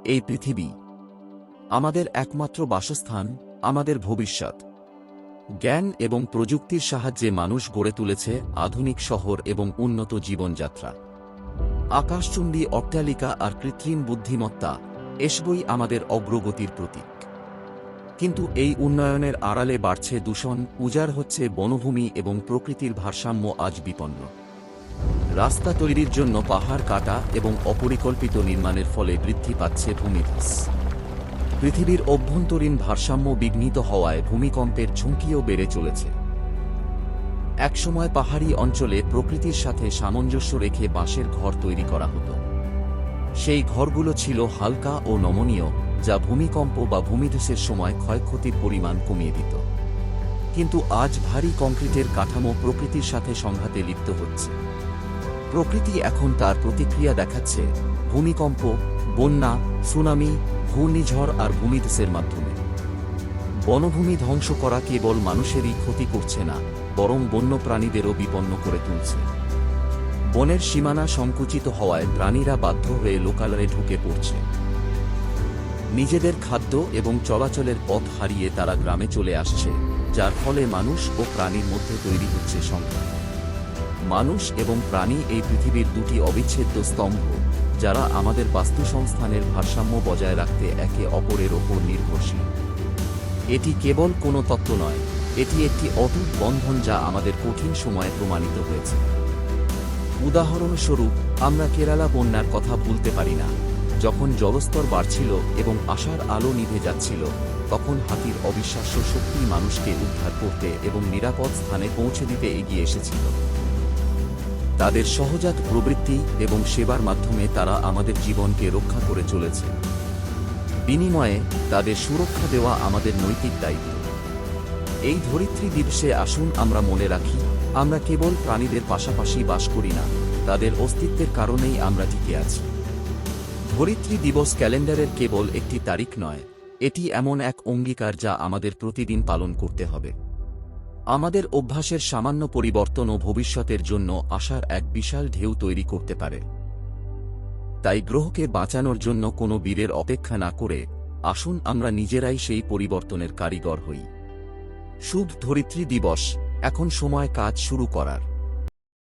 এই পৃথিবী আমাদের একমাত্র বাসস্থান, আমাদের ভবিষ্যৎ। জ্ঞান এবং প্রযুক্তির সাহায্যে মানুষ গড়ে তুলেছে আধুনিক শহর এবং উন্নত জীবনযাত্রা। আকাশচুম্বী অট্টালিকা আর কৃত্রিম বুদ্ধিমত্তা এসবই আমাদের অগ্রগতির প্রতীক। কিন্তু এই উন্নয়নের আড়ালে বাড়ছে দূষণ, উজাড় হচ্ছে বনভূমি এবং প্রকৃতির ভারসাম্য আজ বিপন্ন। রাস্তা তৈরির জন্য পাহাড় কাটা এবং অপরিকল্পিত নির্মাণের ফলে বৃদ্ধি পাচ্ছে ভূমিধস। পৃথিবীর অভ্যন্তরীণ ভারসাম্য বিঘ্নিত হওয়ায় ভূমিকম্পের ঝুঁকিও বেড়ে চলেছে। একসময় পাহাড়ি অঞ্চলে প্রকৃতির সাথে সামঞ্জস্য রেখে বাঁশের ঘর তৈরি করা হতো। সেই ঘরগুলো ছিল হালকা ও নমনীয়, যা ভূমিকম্প বা ভূমিধসের সময় ক্ষয়ক্ষতির পরিমাণ কমিয়ে দিত। কিন্তু আজ ভারী কংক্রিটের কাঠামো প্রকৃতির সাথে সংঘাতে লিপ্ত হচ্ছে। প্রকৃতি এখন তার প্রতিক্রিয়া দেখাচ্ছে ভূমিকম্প, বন্যা, সুনামি, ঘূর্ণিঝড় আর ভূমিধসের মাধ্যমে। বনভূমি ধ্বংস করা কেবল মানুষেরই ক্ষতি করছে না, বরং বন্যপ্রাণীদেরও বিপন্ন করে তুলছে। বনের সীমানা সংকুচিত হওয়ায় প্রাণীরা বাধ্য হয়ে লোকালয়ে ঢুকে পড়ছে। নিজেদের খাদ্য এবং চলাচলের পথ হারিয়ে তারা গ্রামে চলে আসছে, যার ফলে মানুষ ও প্রাণীর মধ্যে তৈরি হচ্ছে সংঘাত। মানুষ এবং প্রাণী এই পৃথিবীর দুটি অবিচ্ছেদ্য স্তম্ভ, যারা আমাদের বাস্তুসংস্থানের ভারসাম্য বজায় রাখতে একে অপরের ওপর নির্ভরশীল। এটি কেবল কোনো তত্ত্ব নয়, এটি একটি অটুট বন্ধন যা আমাদের কঠিন সময়ে প্রমাণিত হয়েছে। উদাহরণস্বরূপ, আমরা কেরালা বন্যার কথা ভুলতে পারি না। যখন জলস্তর বাড়ছিল এবং আশার আলো নিভে যাচ্ছিল, তখন হাতির অবিশ্বাস্য শক্তি মানুষকে উদ্ধার করতে এবং নিরাপদ স্থানে পৌঁছে দিতে এগিয়ে এসেছিল। তাদের সহজাত প্রবৃত্তি এবং সেবার মাধ্যমে তারা আমাদের জীবনকে রক্ষা করে চলেছে। বিনিময়ে তাদের সুরক্ষা দেওয়া আমাদের নৈতিক দায়িত্ব। এই ধরিত্রী দিবসে আসুন আমরা মনে রাখি, আমরা কেবল প্রাণীদের পাশাপাশি বাস করি না, তাদের অস্তিত্বের কারণেই আমরা টিকে আছি। ধরিত্রী দিবস ক্যালেন্ডারের কেবল একটি তারিখ নয়, এটি এমন এক অঙ্গীকার যা আমাদের প্রতিদিন পালন করতে হবে। আমাদের অভ্যাসের সামান্য পরিবর্তনও ভবিষ্যতের জন্য আশার এক বিশাল ঢেউ তৈরি করতে পারে। তাই গ্রহকে বাঁচানোর জন্য কোনো বীরের অপেক্ষা না করে আসুন আমরা নিজেরাই সেই পরিবর্তনের কারিগর হই। শুভ ধরিত্রী দিবস, এখন সময় কাজ শুরু করার।